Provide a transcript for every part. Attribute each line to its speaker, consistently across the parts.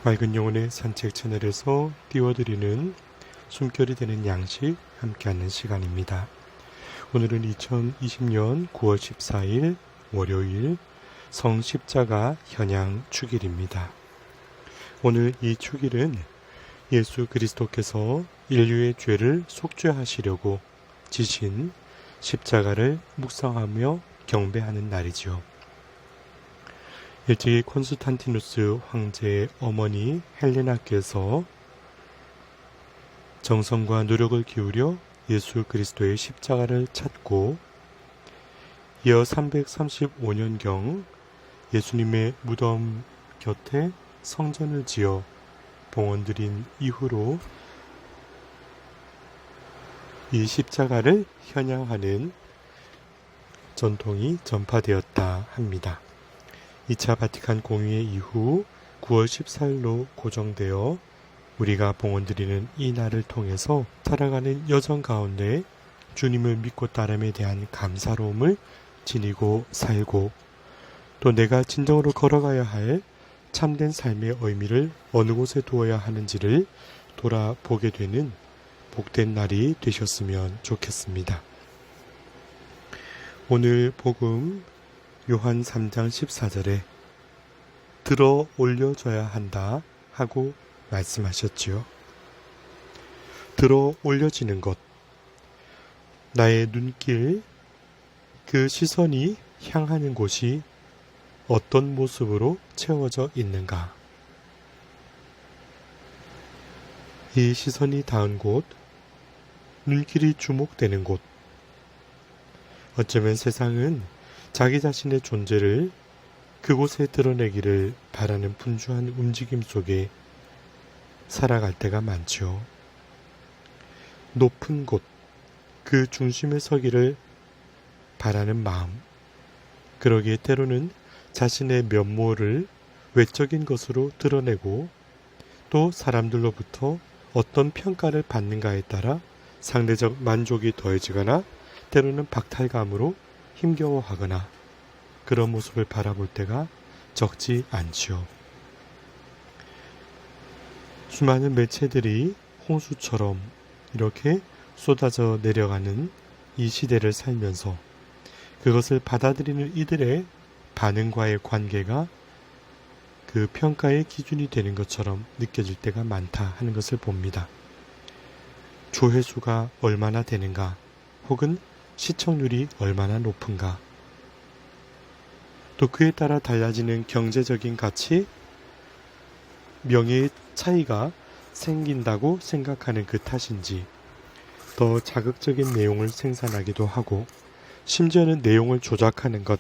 Speaker 1: 맑은 영혼의 산책 채널에서 띄워드리는 숨결이 되는 양식 함께하는 시간입니다. 오늘은 2020년 9월 14일 월요일 성십자가 현양 축일입니다. 오늘 이 축일은 예수 그리스도께서 인류의 죄를 속죄하시려고 지신 십자가를 묵상하며 경배하는 날이지요. 일찍이 콘스탄티누스 황제의 어머니 헬레나께서 정성과 노력을 기울여 예수 그리스도의 십자가를 찾고 이어 335년경 예수님의 무덤 곁에 성전을 지어 봉헌드린 이후로 이 십자가를 현양하는 전통이 전파되었다 합니다. 2차 바티칸 공의회 이후 9월 14일로 고정되어 우리가 봉헌드리는 이 날을 통해서 살아가는 여정 가운데 주님을 믿고 따름에 대한 감사로움을 지니고 살고 또 내가 진정으로 걸어가야 할 참된 삶의 의미를 어느 곳에 두어야 하는지를 돌아보게 되는 복된 날이 되셨으면 좋겠습니다. 오늘 복음 요한 3장 14절에 들어 올려줘야 한다 하고 말씀하셨지요. 들어 올려지는 것, 나의 눈길, 그 시선이 향하는 곳이 어떤 모습으로 채워져 있는가? 이 시선이 닿은 곳, 눈길이 주목되는 곳, 어쩌면 세상은 자기 자신의 존재를 그곳에 드러내기를 바라는 분주한 움직임 속에 살아갈 때가 많죠. 높은 곳, 그 중심에 서기를 바라는 마음, 그러기에 때로는 자신의 면모를 외적인 것으로 드러내고 또 사람들로부터 어떤 평가를 받는가에 따라 상대적 만족이 더해지거나 때로는 박탈감으로 힘겨워하거나 그런 모습을 바라볼 때가 적지 않지요. 수많은 매체들이 홍수처럼 이렇게 쏟아져 내려가는 이 시대를 살면서 그것을 받아들이는 이들의 반응과의 관계가 그 평가의 기준이 되는 것처럼 느껴질 때가 많다 하는 것을 봅니다. 조회수가 얼마나 되는가 혹은 시청률이 얼마나 높은가 또 그에 따라 달라지는 경제적인 가치, 명예의 차이가 생긴다고 생각하는 그 탓인지 더 자극적인 내용을 생산하기도 하고 심지어는 내용을 조작하는 것,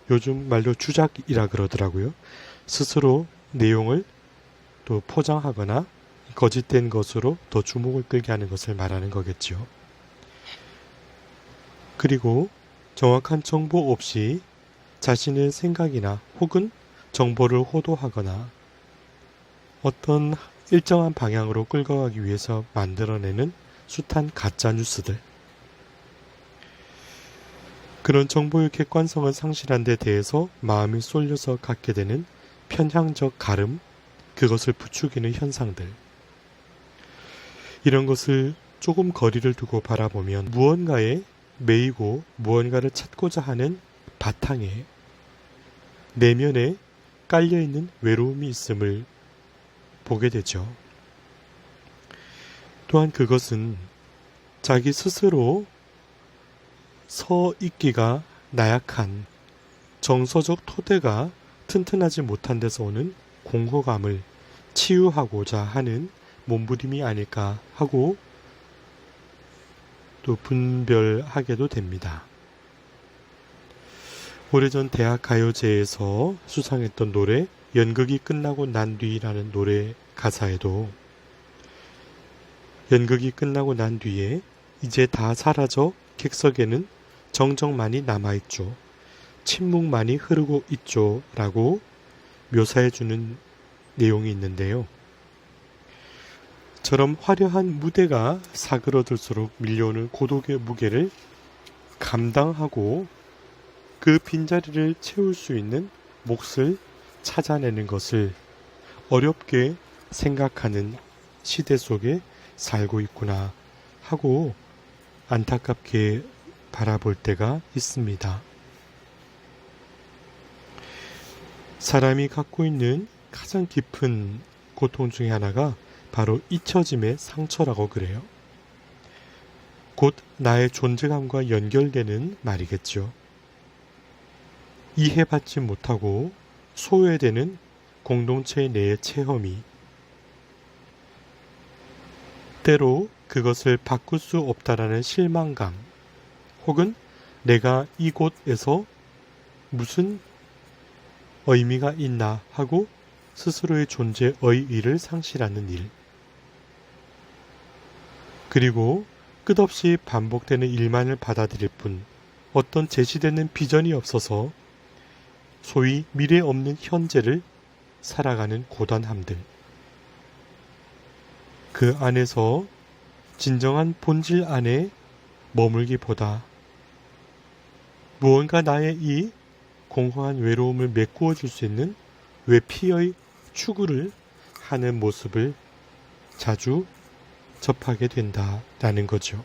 Speaker 1: 요즘 말로 주작이라 그러더라고요. 스스로 내용을 또 포장하거나 거짓된 것으로 더 주목을 끌게 하는 것을 말하는 거겠죠. 그리고 정확한 정보 없이 자신의 생각이나 혹은 정보를 호도하거나 어떤 일정한 방향으로 끌고 가기 위해서 만들어내는 숱한 가짜 뉴스들, 그런 정보의 객관성을 상실한 데 대해서 마음이 쏠려서 갖게 되는 편향적 가름, 그것을 부추기는 현상들, 이런 것을 조금 거리를 두고 바라보면 무언가에 매이고 무언가를 찾고자 하는 바탕에 내면에 깔려있는 외로움이 있음을 보게 되죠. 또한 그것은 자기 스스로 서 있기가 나약한 정서적 토대가 튼튼하지 못한 데서 오는 공허감을 치유하고자 하는 몸부림이 아닐까 하고 또 분별하게도 됩니다. 오래전 대학 가요제에서 수상했던 노래 연극이 끝나고 난 뒤라는 노래 가사에도 연극이 끝나고 난 뒤에 이제 다 사라져 객석에는 정적만이 남아있죠. 침묵만이 흐르고 있죠. 라고 묘사해주는 내용이 있는데요. 처럼 화려한 무대가 사그러들수록 밀려오는 고독의 무게를 감당하고 그 빈자리를 채울 수 있는 몫을 찾아내는 것을 어렵게 생각하는 시대 속에 살고 있구나 하고 안타깝게 바라볼 때가 있습니다. 사람이 갖고 있는 가장 깊은 고통 중에 하나가 바로 잊혀짐의 상처라고 그래요. 곧 나의 존재감과 연결되는 말이겠죠. 이해받지 못하고 소외되는 공동체 내의 체험이 때로 그것을 바꿀 수 없다라는 실망감 혹은 내가 이곳에서 무슨 의미가 있나 하고 스스로의 존재의 의의를 상실하는 일, 그리고 끝없이 반복되는 일만을 받아들일 뿐 어떤 제시되는 비전이 없어서 소위 미래 없는 현재를 살아가는 고단함들, 그 안에서 진정한 본질 안에 머물기보다 무언가 나의 이 공허한 외로움을 메꾸어 줄 수 있는 외피의 추구를 하는 모습을 자주 접하게 된다라는 거죠.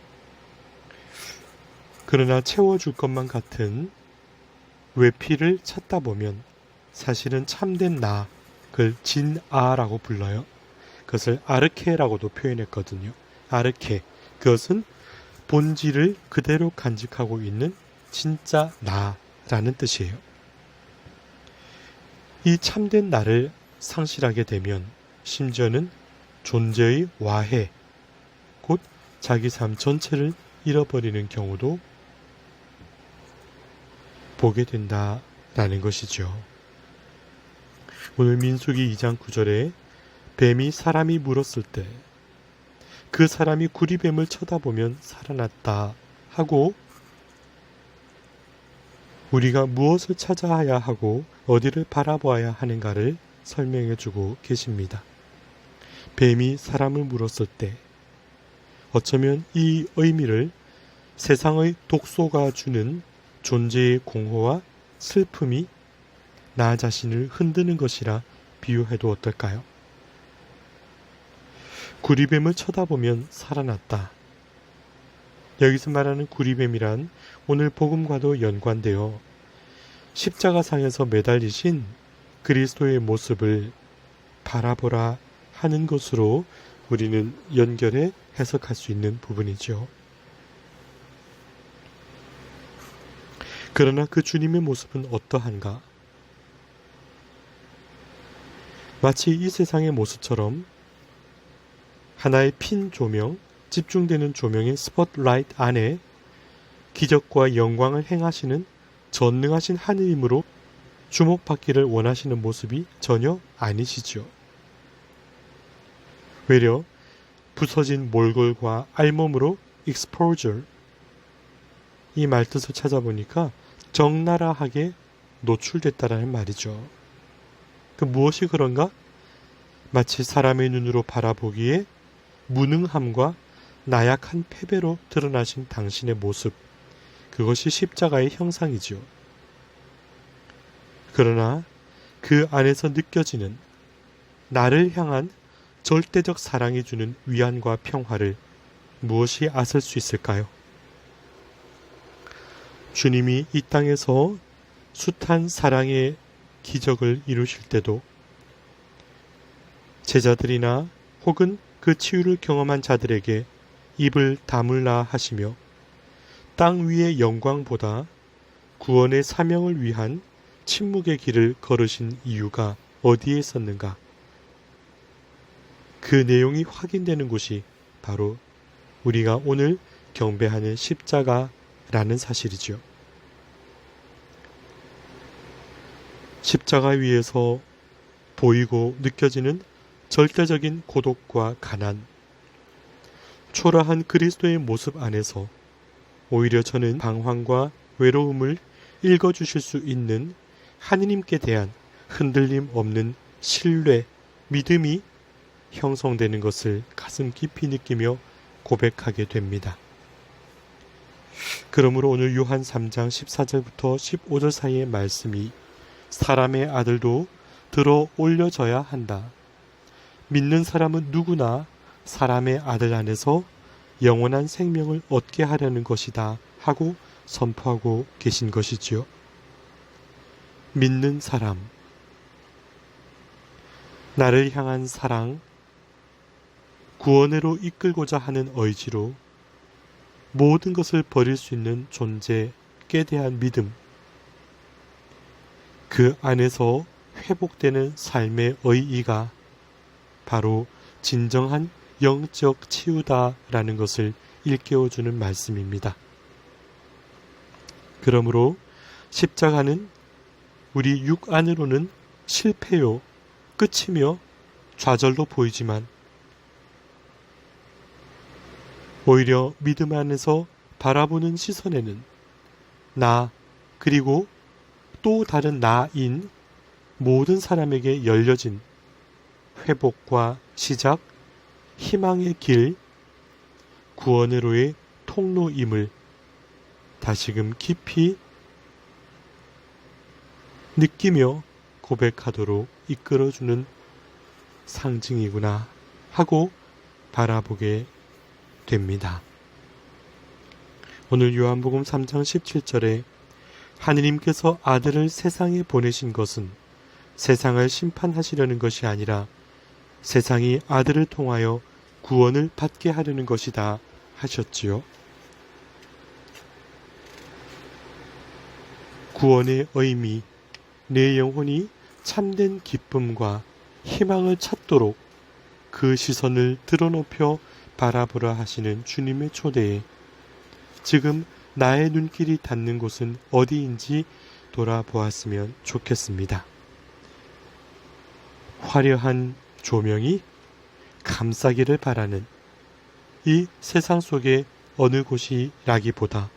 Speaker 1: 그러나 채워줄 것만 같은 외피를 찾다 보면 사실은 참된 나, 그걸 진아라고 불러요. 그것을 아르케라고도 표현했거든요. 아르케, 그것은 본질을 그대로 간직하고 있는 진짜 나라는 뜻이에요. 이 참된 나를 상실하게 되면 심지어는 존재의 와해, 곧 자기 삶 전체를 잃어버리는 경우도 보게 된다라는 것이죠. 오늘 민수기 2장 9절에 뱀이 사람이 물었을 때 그 사람이 구리뱀을 쳐다보면 살아났다 하고 우리가 무엇을 찾아야 하고 어디를 바라보아야 하는가를 설명해 주고 계십니다. 뱀이 사람을 물었을 때 어쩌면 이 의미를 세상의 독소가 주는 존재의 공허와 슬픔이 나 자신을 흔드는 것이라 비유해도 어떨까요? 구리뱀을 쳐다보면 살아났다. 여기서 말하는 구리뱀이란 오늘 복음과도 연관되어 십자가상에서 매달리신 그리스도의 모습을 바라보라 하는 것으로 우리는 연결해 해석할 수 있는 부분이죠. 그러나 그 주님의 모습은 어떠한가? 마치 이 세상의 모습처럼 하나의 핀 조명, 집중되는 조명의 스포트라이트 안에 기적과 영광을 행하시는 전능하신 하느님으로 주목받기를 원하시는 모습이 전혀 아니시죠. 외려 부서진 몰골과 알몸으로 exposure, 이 말뜻을 찾아보니까 적나라하게 노출됐다라는 말이죠. 그 무엇이 그런가? 마치 사람의 눈으로 바라보기에 무능함과 나약한 패배로 드러나신 당신의 모습, 그것이 십자가의 형상이지요. 그러나 그 안에서 느껴지는 나를 향한 절대적 사랑이 주는 위안과 평화를 무엇이 앗을 수 있을까요? 주님이 이 땅에서 숱한 사랑의 기적을 이루실 때도 제자들이나 혹은 그 치유를 경험한 자들에게 입을 다물라 하시며 땅 위의 영광보다 구원의 사명을 위한 침묵의 길을 걸으신 이유가 어디에 있었는가? 그 내용이 확인되는 곳이 바로 우리가 오늘 경배하는 십자가라는 사실이죠. 십자가 위에서 보이고 느껴지는 절대적인 고독과 가난, 초라한 그리스도의 모습 안에서 오히려 저는 방황과 외로움을 읽어주실 수 있는 하느님께 대한 흔들림 없는 신뢰, 믿음이 형성되는 것을 가슴 깊이 느끼며 고백하게 됩니다. 그러므로 오늘 요한 3장 14절부터 15절 사이의 말씀이 사람의 아들도 들어 올려져야 한다. 믿는 사람은 누구나 사람의 아들 안에서 영원한 생명을 얻게 하려는 것이다 하고 선포하고 계신 것이지요. 믿는 사람, 나를 향한 사랑, 구원으로 이끌고자 하는 의지로 모든 것을 버릴 수 있는 존재에 대한 믿음, 그 안에서 회복되는 삶의 의의가 바로 진정한 영적 치유다라는 것을 일깨워주는 말씀입니다. 그러므로 십자가는 우리 육 안으로는 실패요, 끝이며 좌절로 보이지만 오히려 믿음 안에서 바라보는 시선에는 나 그리고 또 다른 나인 모든 사람에게 열려진 회복과 시작, 희망의 길, 구원으로의 통로임을 다시금 깊이 느끼며 고백하도록 이끌어주는 상징이구나 하고 바라보게 됩니다. 오늘 요한복음 3장 17절에 하느님께서 아들을 세상에 보내신 것은 세상을 심판하시려는 것이 아니라 세상이 아들을 통하여 구원을 받게 하려는 것이다 하셨지요. 구원의 의미, 내 영혼이 참된 기쁨과 희망을 찾도록 그 시선을 드러높여 바라보라 하시는 주님의 초대에 지금 나의 눈길이 닿는 곳은 어디인지 돌아보았으면 좋겠습니다. 화려한 조명이 감싸기를 바라는 이 세상 속의 어느 곳이라기보다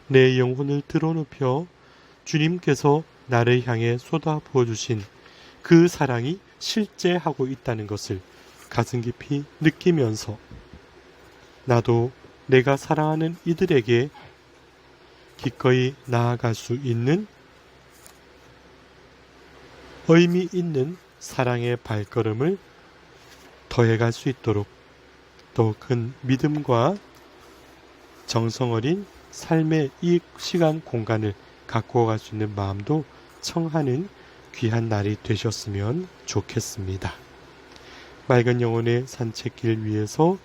Speaker 1: 내 영혼을 드러눕혀 주님께서 나를 향해 쏟아부어 주신 그 사랑이 실제하고 있다는 것을 가슴 깊이 느끼면서 나도 내가 사랑하는 이들에게 기꺼이 나아갈 수 있는 의미 있는 사랑의 발걸음을 더해갈 수 있도록 더 큰 믿음과 정성 어린 삶의 이 시간 공간을 갖고 갈 수 있는 마음도 청하는 귀한 날이 되셨으면 좋겠습니다. 맑은 영혼의 산책길 위에서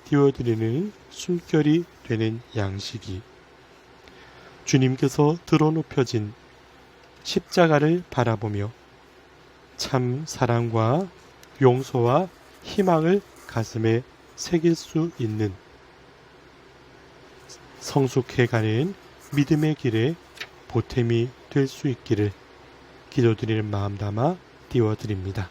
Speaker 1: 띄워드리는 숨결이 되는 양식이 주님께서 드러눕혀진 십자가를 바라보며 참 사랑과 용서와 희망을 가슴에 새길 수 있는 성숙해가는 믿음의 길에 보탬이 될 수 있기를 기도드리는 마음 담아 띄워드립니다.